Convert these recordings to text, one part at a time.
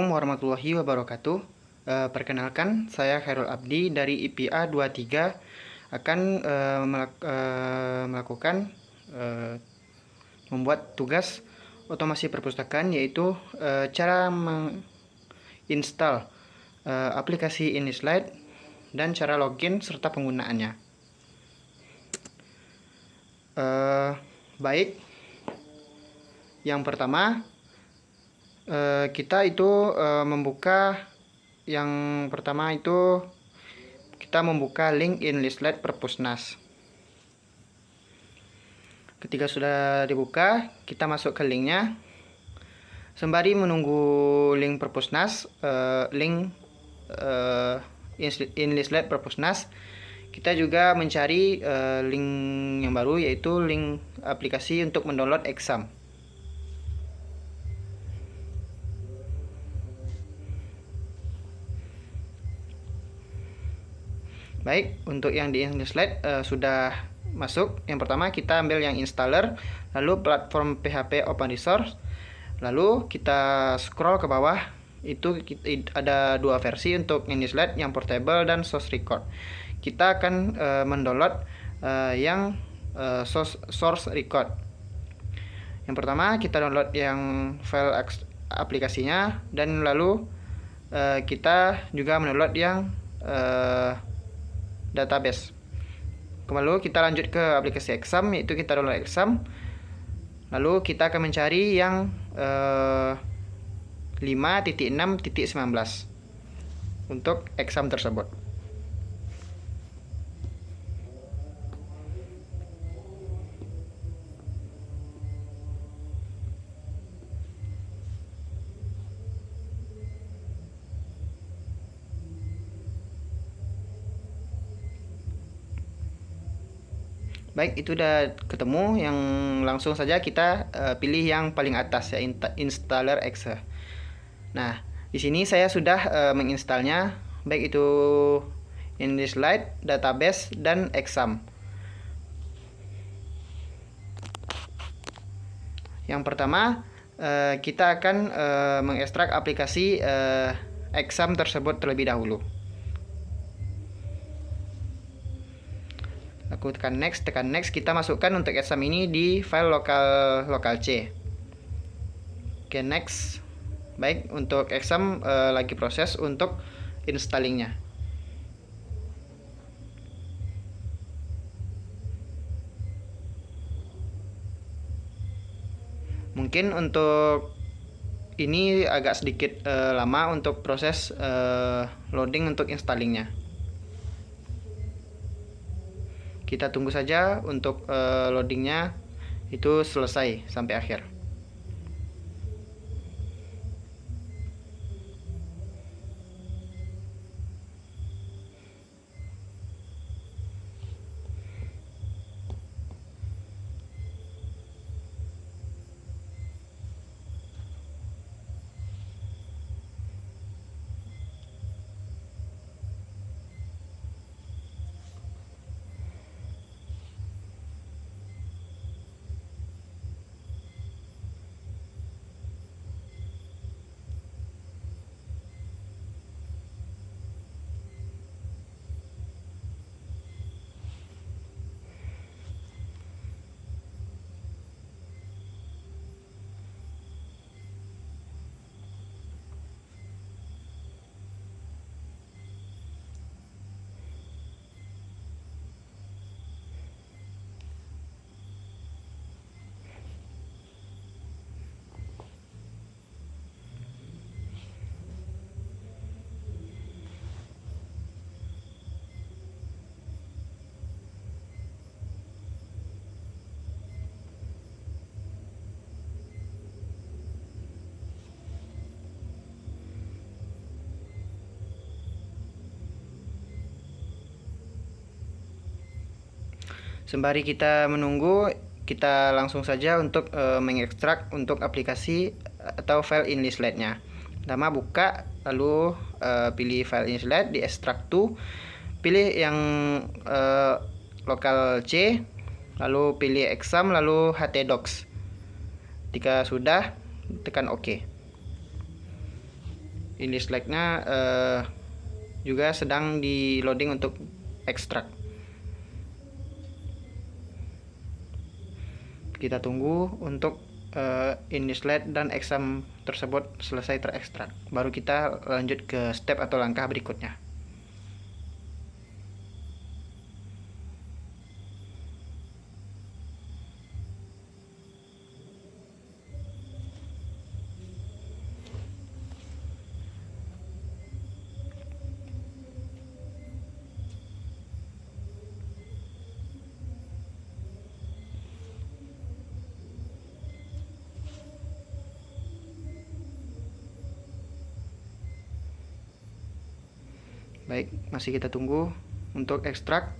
Assalamualaikum warahmatullahi wabarakatuh. Perkenalkan, saya Khairul Abdi dari IPA 23 akan melakukan membuat tugas otomasi perpustakaan, yaitu cara menginstal aplikasi IndiSlide dan cara login serta penggunaannya. Baik, yang pertama kita itu kita membuka link IndiSlide Perpusnas. Ketika sudah dibuka, kita masuk ke linknya. Sembari menunggu link Perpusnas, IndiSlide Perpusnas, kita juga mencari link yang baru, yaitu link aplikasi untuk mendownload exam. Baik, untuk yang di IndiSlide sudah masuk. Yang pertama kita ambil yang installer, lalu platform PHP open resource, lalu kita scroll ke bawah. Itu ada dua versi untuk IndiSlide, yang portable dan source record. Kita akan mendownload yang source record. Yang pertama kita download yang file aplikasinya, dan lalu kita juga mendownload yang database. Lalu kita lanjut ke aplikasi exam, yaitu kita download exam. Lalu kita akan mencari yang 5.6.19 untuk exam tersebut. Baik, itu udah ketemu. Yang langsung saja kita pilih yang paling atas, ya, installer exe. Nah, di sini saya sudah menginstalnya, baik itu IndiSlide, database, dan exam. Yang pertama, kita akan mengekstrak aplikasi exam tersebut terlebih dahulu. Aku tekan next, kita masukkan untuk exam ini di file lokal C. Oke, next. Baik, untuk exam lagi proses untuk installingnya. Mungkin untuk ini agak sedikit lama untuk proses loading untuk installingnya. Kita tunggu saja untuk loadingnya itu selesai sampai akhir. Sembari kita menunggu, kita langsung saja untuk mengekstrak untuk aplikasi atau file IndiSlide-nya. Pertama buka, lalu pilih file IndiSlide, di extract to, pilih yang lokal C, lalu pilih exam, lalu htdocs. Jika sudah, tekan OK. ini slide-nya juga sedang di loading untuk ekstrak. Kita tunggu untuk ini slide dan exam tersebut selesai terekstrak, baru kita lanjut ke step atau langkah berikutnya. Baik, masih kita tunggu untuk ekstrak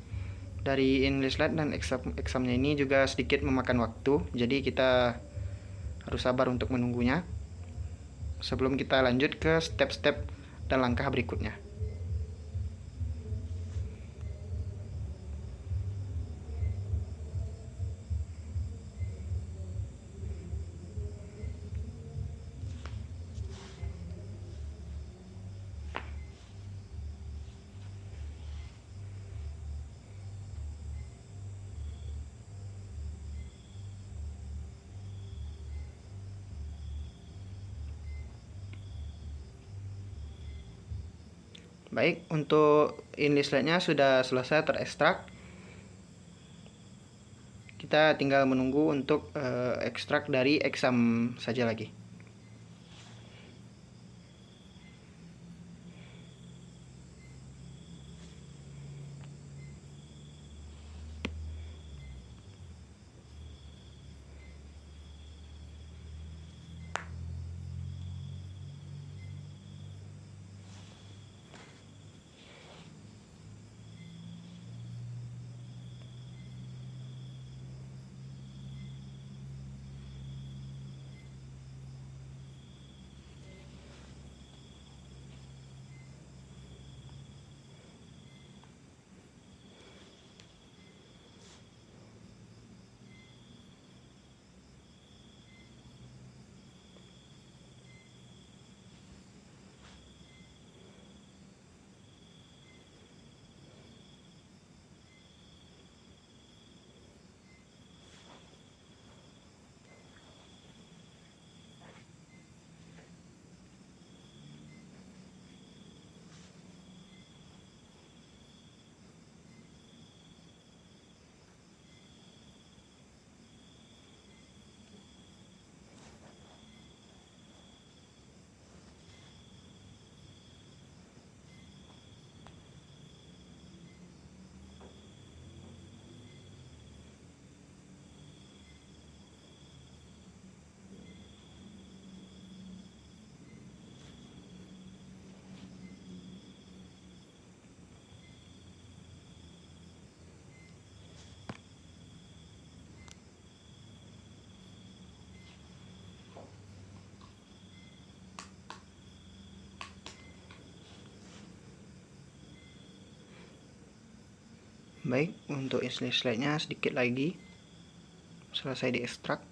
dari English slide dan examnya ini juga sedikit memakan waktu, jadi kita harus sabar untuk menunggunya sebelum kita lanjut ke step-step dan langkah berikutnya. Baik, untuk English slide-nya sudah selesai terekstrak. Kita tinggal menunggu untuk ekstrak dari exam saja lagi. Baik, untuk slide-nya sedikit lagi selesai diekstrak.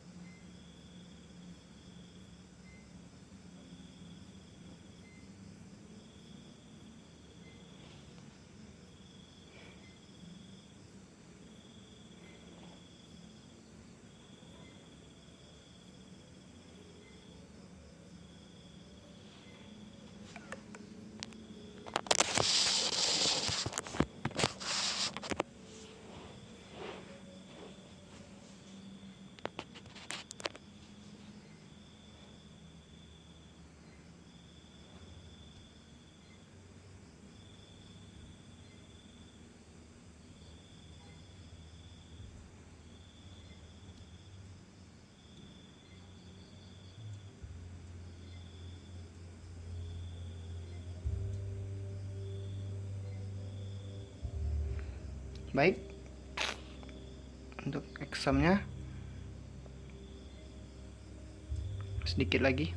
Baik, untuk examnya sedikit lagi.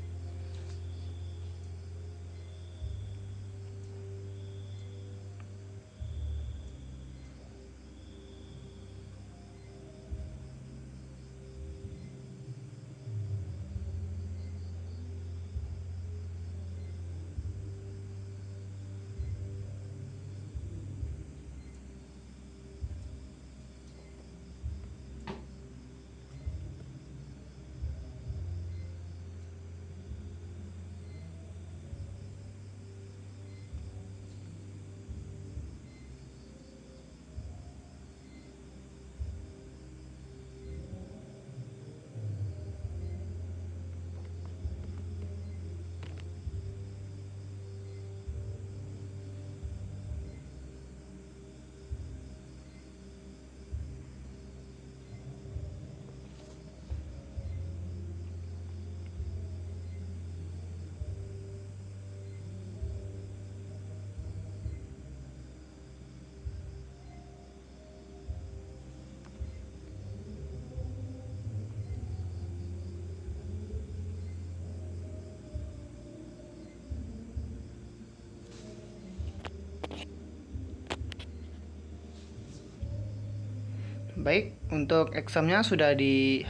Baik, untuk examnya sudah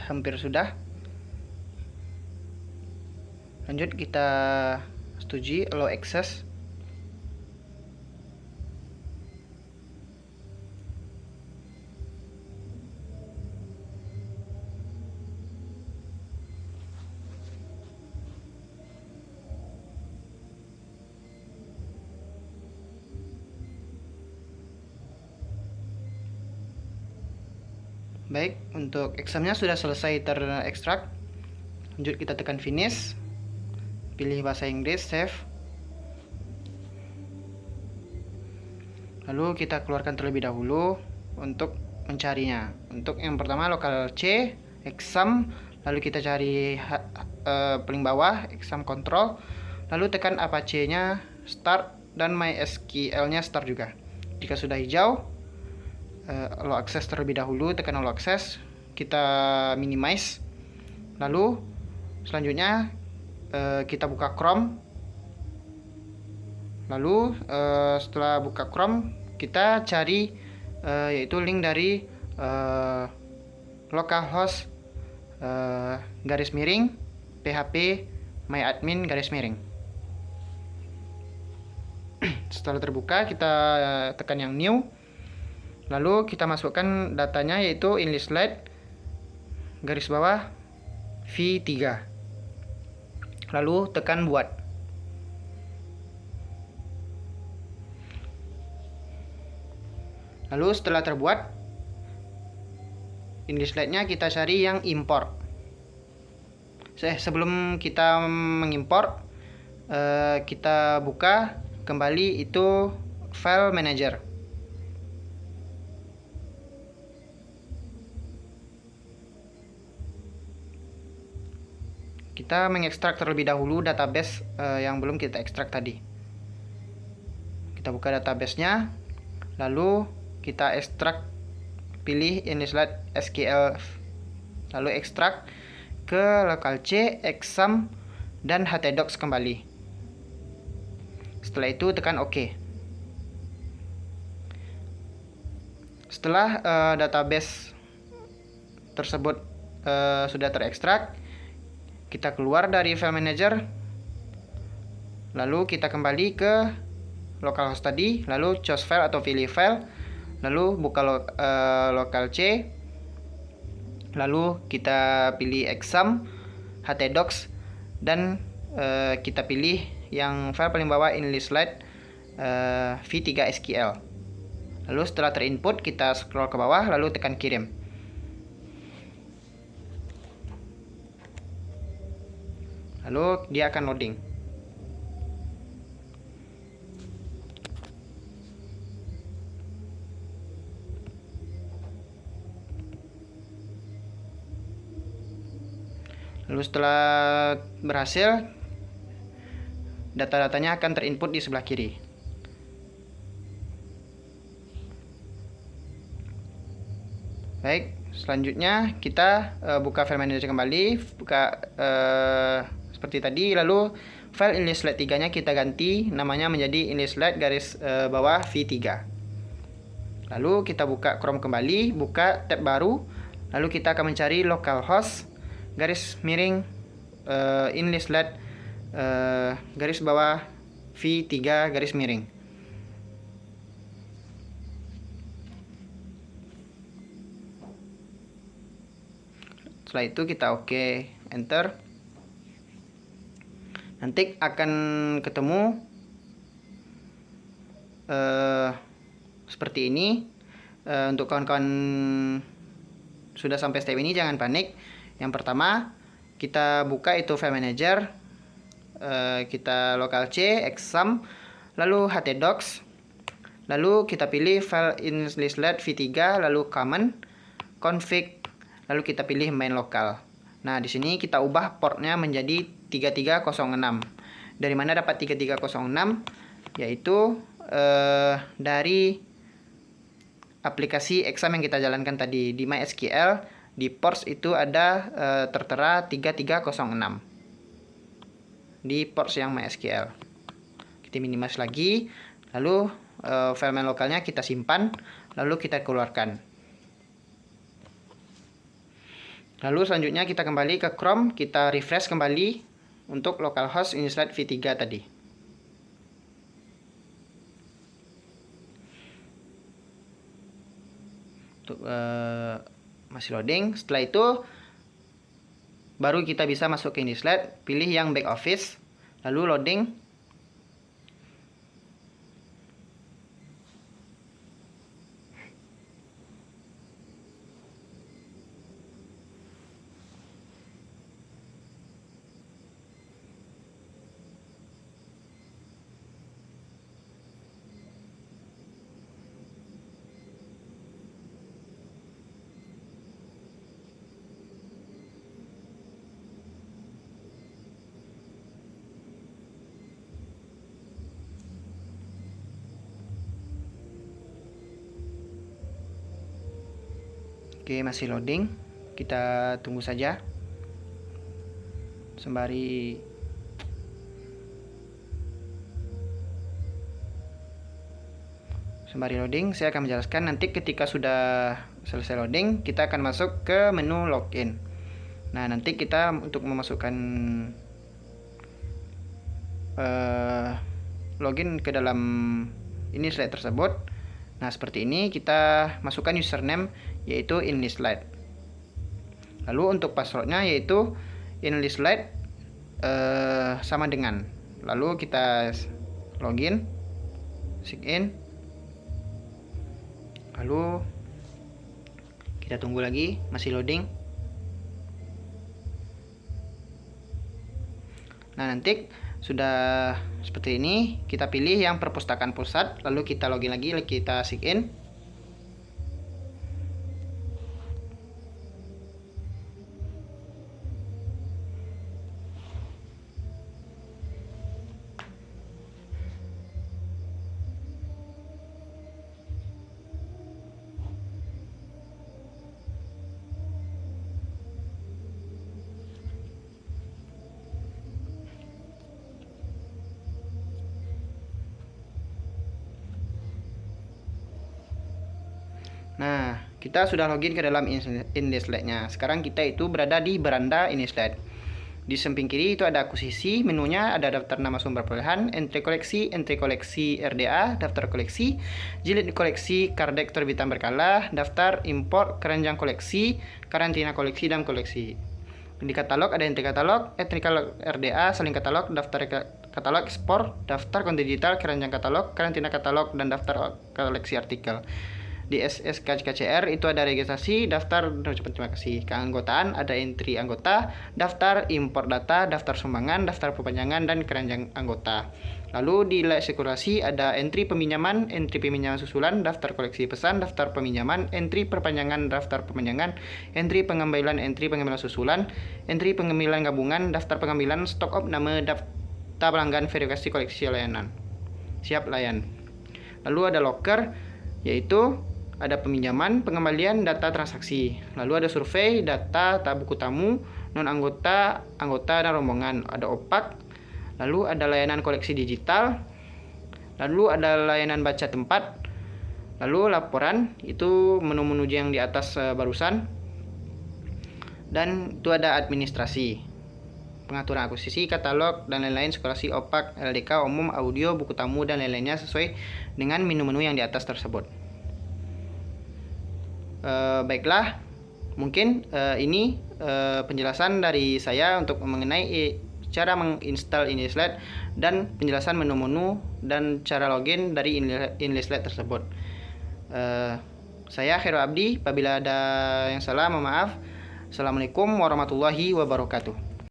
hampir sudah. Lanjut kita setujui allow access. Baik, untuk examnya sudah selesai terekstrak. Lanjut kita tekan finish. Pilih bahasa Inggris, save. Lalu kita keluarkan terlebih dahulu untuk mencarinya. Untuk yang pertama lokal C, exam, lalu kita cari paling bawah exam control, lalu tekan Apache-nya start dan MySQL-nya start juga. Jika sudah hijau, allow access terlebih dahulu, tekan allow access, kita minimize. Lalu selanjutnya kita buka Chrome. Lalu setelah buka Chrome, kita cari yaitu link dari localhost garis miring php myadmin garis miring. Setelah terbuka, kita tekan yang new. Lalu kita masukkan datanya yaitu inlislet garis bawah v3. Lalu tekan buat. Lalu setelah terbuat, inlisletnya kita cari yang import. Sebelum kita mengimport, kita buka kembali itu file manager. Kita mengekstrak terlebih dahulu database yang belum kita ekstrak tadi. Kita buka database-nya, lalu kita ekstrak, pilih inlislet SQL, lalu ekstrak ke local C, exam, dan htdocs kembali. Setelah itu tekan OK. Setelah database tersebut sudah terekstrak, kita keluar dari file manager, lalu kita kembali ke localhost tadi, lalu choose file atau pilih file, lalu buka local C, lalu kita pilih exam, htdocs, dan kita pilih yang file paling bawah inlislet v3 SQL. Lalu setelah terinput, kita scroll ke bawah, lalu tekan kirim. Lalu dia akan loading. Lalu setelah berhasil, data-datanya akan terinput di sebelah kiri. Baik, selanjutnya kita buka file manager kembali, buka seperti tadi, lalu file inlislet 3-nya kita ganti namanya menjadi inlislet garis bawah v3. Lalu kita buka Chrome kembali, buka tab baru, lalu kita akan mencari localhost garis miring inlislet garis bawah v3 garis miring. Setelah itu kita OK, enter. Nanti akan ketemu seperti ini. Untuk kawan-kawan sudah sampai step ini jangan panik. Yang pertama, kita buka itu file manager, kita local C, exam, lalu htdocs, lalu kita pilih file inlislet v3, lalu common, config, lalu kita pilih main local. Nah, di sini kita ubah portnya menjadi 3306. Dari mana dapat 3306? Yaitu dari aplikasi exam yang kita jalankan tadi di MySQL. Di ports itu ada tertera 3306 di ports yang MySQL. Kita minimize lagi, lalu file main lokalnya kita simpan, lalu kita keluarkan. Lalu selanjutnya kita kembali ke Chrome, kita refresh kembali untuk localhost Unislide v3 tadi. Untuk masih loading. Setelah itu baru kita bisa masuk ke Unislide, pilih yang back office, lalu loading. Oke, masih loading. Kita tunggu saja. Sembari loading, saya akan menjelaskan nanti ketika sudah selesai loading, kita akan masuk ke menu login. Nah, nanti kita untuk memasukkan login ke dalam ini slide tersebut. Nah, seperti ini kita masukkan username yaitu Unislide. Lalu untuk passwordnya yaitu Unislide sama dengan. Lalu kita login, sign in. Lalu kita tunggu lagi, masih loading. Nah, nanti sudah seperti ini, kita pilih yang perpustakaan pusat, lalu kita login lagi, kita sign in. Nah, kita sudah login ke dalam Unislide-nya. Sekarang kita itu berada di beranda Unislide. Di samping kiri itu ada akuisisi, menunya ada daftar nama sumber perolehan, entry koleksi RDA, daftar koleksi, jilid koleksi, kardek terbitan berkala, daftar import, keranjang koleksi, karantina koleksi, dan koleksi. Di katalog ada entry katalog RDA, saling katalog, daftar katalog ekspor, daftar konten digital, keranjang katalog, karantina katalog, dan daftar koleksi artikel. Di SSKCR itu ada registrasi, daftar ucapan terima kasih. Keanggotaan ada entry anggota, daftar import data, daftar sumbangan, daftar perpanjangan, dan keranjang anggota. Lalu di sekurasi ada entry peminjaman susulan, daftar koleksi pesan, daftar peminjaman, entry perpanjangan, daftar perpanjangan, entry pengambilan susulan, entry pengambilan gabungan, daftar pengambilan stok of nama, daftar pelanggan, verifikasi koleksi layanan. Siap layan. Lalu ada locker, yaitu ada peminjaman, pengembalian, data transaksi. Lalu ada survei, data, buku tamu, non anggota, dan rombongan. Ada opak. Lalu ada layanan koleksi digital. Lalu ada layanan baca tempat. Lalu laporan, itu menu-menu yang di atas barusan. Dan itu ada administrasi, pengaturan akuisisi, katalog, dan lain-lain, sekurasi, opak, LDK, umum, audio, buku tamu, dan lain-lainnya sesuai dengan menu-menu yang di atas tersebut. Baiklah, mungkin ini penjelasan dari saya untuk mengenai cara menginstal Unislide dan penjelasan menu-menu dan cara login dari Unislide tersebut. Saya Khairul Abdi, apabila ada yang salah mohon maaf. Assalamualaikum warahmatullahi wabarakatuh.